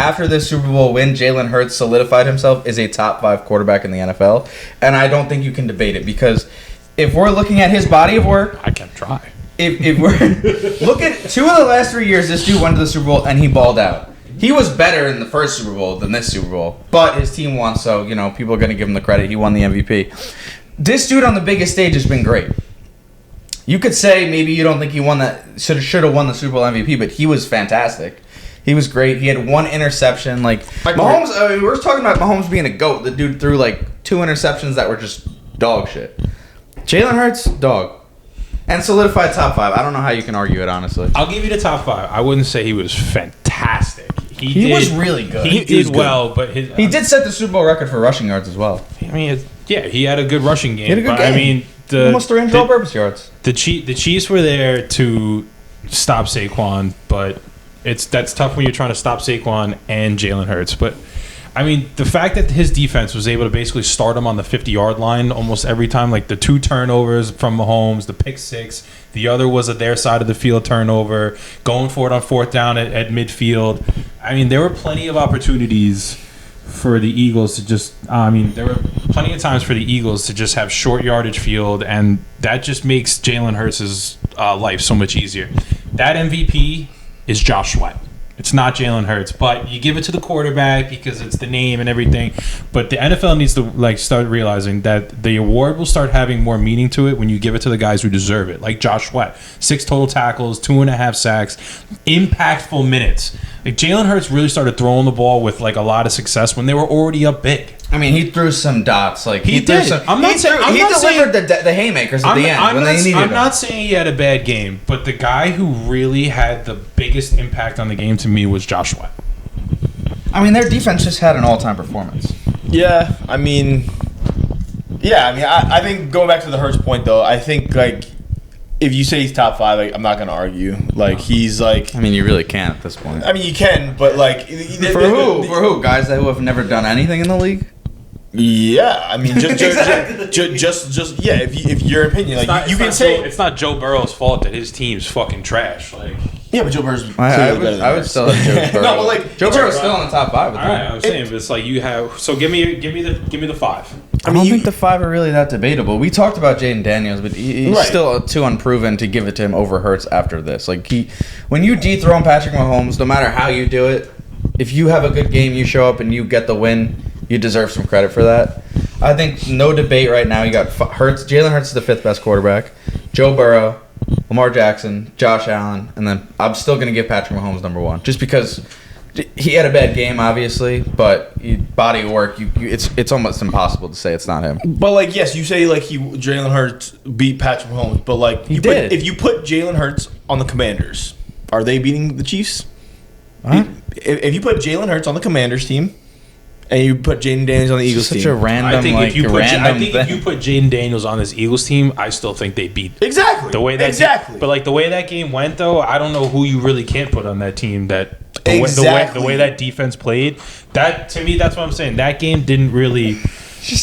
after this Super Bowl win, Jalen Hurts solidified himself as a top 5 quarterback in the NFL, and I don't think you can debate it because if we're looking at his body of work, I can try. If we're look at 2 of the last 3 years, this dude went to the Super Bowl and he balled out. He was better in the first Super Bowl than this Super Bowl, but his team won, so people are going to give him the credit. He won the MVP. This dude on the biggest stage has been great. You could say maybe you don't think he won that, should have won the Super Bowl MVP, but he was fantastic. He was great. He had 1 interception. Like Mahomes, we're talking about Mahomes being a GOAT. The dude threw 2 interceptions that were just dog shit. Jalen Hurts, dog. And solidified top 5. I don't know how you can argue it, honestly. I'll give you the top 5. I wouldn't say he was fantastic. He was really good. He did well, but he did set the Super Bowl record for rushing yards as well. I mean, he had a good rushing game. He had a good game. I mean, almost 300 all-purpose yards. The Chiefs were there to stop Saquon, but that's tough when you're trying to stop Saquon and Jalen Hurts. But I mean, the fact that his defense was able to basically start him on the 50-yard line almost every time, like the 2 turnovers from Mahomes, the pick 6, the other was at their side of the field turnover, going for it on 4th down at midfield. I mean, there were plenty of opportunities for the Eagles to there were plenty of times for the Eagles to just have short yardage field, and that just makes Jalen Hurts' life so much easier. That MVP is Josh Sweat. It's not Jalen Hurts, but you give it to the quarterback because it's the name and everything. But the NFL needs to start realizing that the award will start having more meaning to it when you give it to the guys who deserve it, like Josh Sweat. 6 total tackles, 2.5 sacks, impactful minutes. Like Jalen Hurts really started throwing the ball with a lot of success when they were already up big. I mean, he threw some dots. He did. He delivered the haymakers at the end when they needed them. I'm not saying he had a bad game, but the guy who really had the biggest impact on the game to me was Josh Sweat. I mean, their defense just had an all-time performance. Yeah, I think going back to the Hurts point, though, I think, if you say he's top 5, I'm not going to argue. He's I mean, you really can't at this point. I mean, you can, but For who? Guys that who have never done anything in the league? Yeah, I mean, just if your opinion, you can say it's not Joe Burrow's fault that his team's fucking trash. Yeah, but Joe Burrow's I would still have Joe Burrow. No, but Joe Burrow's still in the top 5. All right, I'm saying, but it's you have. So give me the 5. I don't think the 5 are really that debatable. We talked about Jaden Daniels, but he's still too unproven to give it to him over Hurts after this. When you dethrone Patrick Mahomes, no matter how you do it, if you have a good game, you show up and you get the win, you deserve some credit for that. I think no debate right now. You got Hurts. Jalen Hurts is the 5th best quarterback. Joe Burrow, Lamar Jackson, Josh Allen, and then I'm still going to give Patrick Mahomes number 1, just because he had a bad game, obviously, but body of work, it's almost impossible to say it's not him. But yes, you say Jalen Hurts beat Patrick Mahomes, but if you put Jalen Hurts on the Commanders, are they beating the Chiefs? Huh? If you put Jalen Hurts on the Commanders team, and you put Jaden Daniels on the Eagles team. Such a random, I think if you put Jaden Daniels on this Eagles team, I still think they beat. Exactly. The way the way that game went, though, I don't know who you really can't put on that team. The way that defense played, that to me, that's what I'm saying. That game didn't really,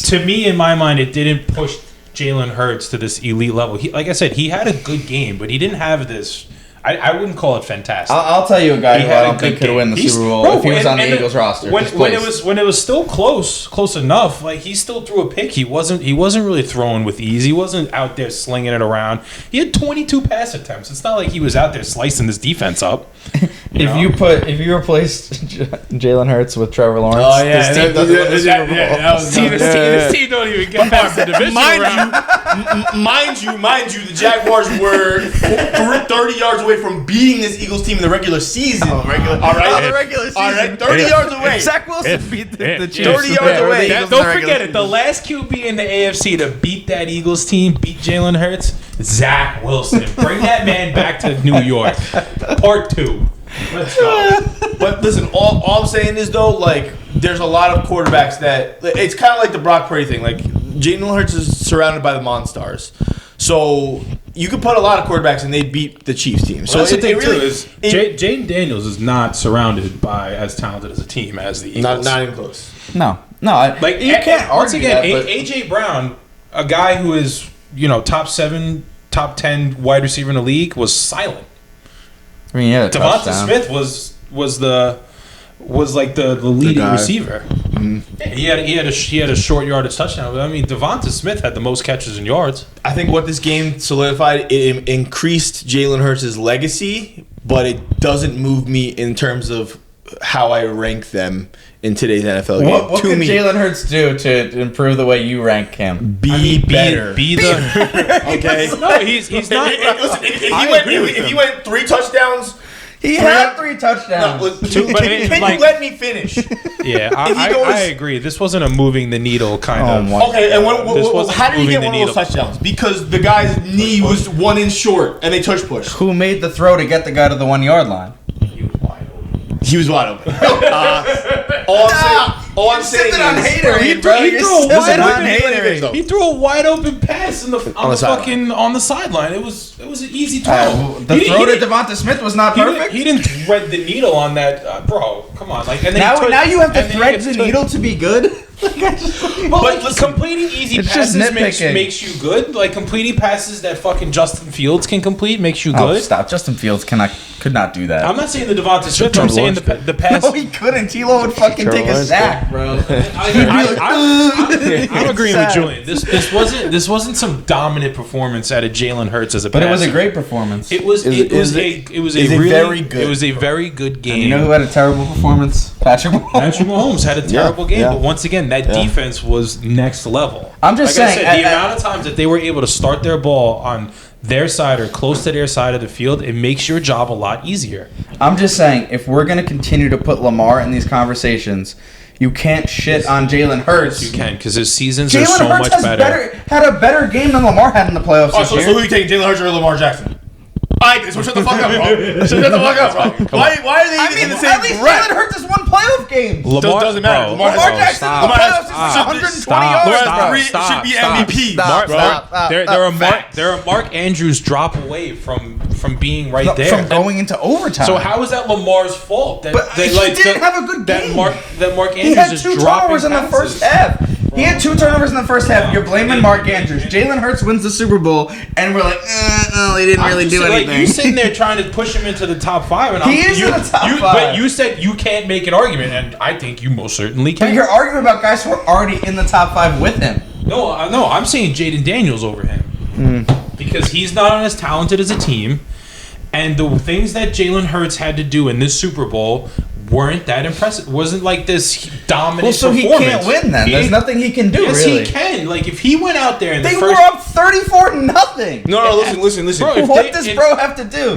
to me, in my mind, it didn't push Jalen Hurts to this elite level. Like I said, he had a good game, but he didn't have this. I wouldn't call it fantastic. I'll tell you a guy who I don't think could win the Super Bowl if he was on the Eagles roster. When it was still close enough, he still threw a pick. He wasn't really throwing with ease. He wasn't out there slinging it around. He had 22 pass attempts. It's not like he was out there slicing this defense up. If you replaced Jalen Hurts with Trevor Lawrence, this team doesn't win the Super Bowl. This team don't even get past the division round. Mind you, the Jaguars were 30 yards away from beating this Eagles team in the regular season. All right, 30 yards away. Zach Wilson beat the Chiefs. 30 yards away. Don't forget it. The last QB in the AFC to beat that Eagles team, beat Jalen Hurts, Zach Wilson. Bring that man back to New York. Part 2. Let's go. But listen, all I'm saying is, though, there's a lot of quarterbacks that it's kind of like the Brock Purdy thing. Jalen Hurts is surrounded by the Monstars. So you could put a lot of quarterbacks and they beat the Chiefs team. So that's the thing, too, is Jaden Daniels is not surrounded by as talented as a team as the Eagles. Not even close. No. You can't once argue again, that, A.J. Brown, a guy who is, top 7, top 10 wide receiver in the league, was silent. I mean, yeah. Devonta Smith was the was like the leading guy. receiver. Yeah, he had a short yardage touchdown. But I mean, Devonta Smith had the most catches and yards. I think what this game solidified, it increased Jalen Hurts' legacy, but it doesn't move me in terms of how I rank them in today's NFL game. What could Jalen Hurts do to improve the way you rank him? Be better. Be the Okay? no. He's not. Listen, if he went 3 touchdowns... He had 3 touchdowns. Can you let me finish? Yeah, I agree. This wasn't a moving the needle kind of. Okay, and This wasn't how did he moving get the one of those needle. touchdowns? Because the guy's knee was 1 inch short, and they touch pushed. Who made the throw to get the guy to the 1 yard line? He was wide open. All I'm saying is, Haterade, bro. He threw a wide open. Haterade. He threw a wide open pass on the sideline. It was an easy throw. The throw to Devonta Smith was not perfect. He didn't thread the needle on that, bro. Come on, like and then Now you have to thread the needle to be good. But completing easy It's just passes nitpicking. makes you good. Like completing passes that fucking Justin Fields can complete makes you good. Stop. Justin Fields could not do that. I'm not saying the Devonta Smith. I'm saying the pass. No, he couldn't. Tilo would fucking take a sack, bro. I'm agreeing with Julian. This wasn't some dominant performance out of Jalen Hurts as a But it was passer. a great performance. It was very good game. And you know who had a terrible performance? Patrick Mahomes. Patrick Mahomes had a terrible game, yeah. but once again, that defense was next level. I'm just like saying, I said, the amount of times that they were able to start their ball on their side or close to their side of the field, it makes your job a lot easier. I'm just saying, if we're going to continue to put Lamar in these conversations, you can't shit on Jalen Hurts. You can, because his seasons are Jalen so Hurts much better. had a better game than Lamar had in the playoffs this So year. who are you taking, Jalen Hurts or Lamar Jackson? Alright, so shut the fuck up, bro. Shut the fuck up, bro. Why are they even in the same at least breath? Jalen Hurts has won playoff games. Doesn't matter. Bro, Lamar Jackson in the playoffs is 120 yards, bro. should be MVP. Stop. There are Mark Andrews drop away from being right there. From going into overtime. So how is that Lamar's fault? That He didn't have a good game. That Mark He Andrews had is 2 dropping turnovers in the passes. first half. He had 2 turnovers in the first half. You're blaming Mark Andrews. Jalen Hurts wins the Super Bowl, and we're like, no, he didn't really do anything. Like, you sitting there trying to push him into the top 5, and He is in the top 5. But you said you can't make an argument, and I think you most certainly But can. you're arguing about guys who are already in the top 5 with him. No, I'm saying Jaden Daniels over him because he's not as talented as a team, and the things that Jalen Hurts had to do in this Super Bowl weren't that impressive. Wasn't like this dominant Well, so he performance. can't win then. There's nothing he can do, Yes, really. he can. Like, if he went out there and They the were first... up 34-0. No, listen. Bro, What does bro have to do?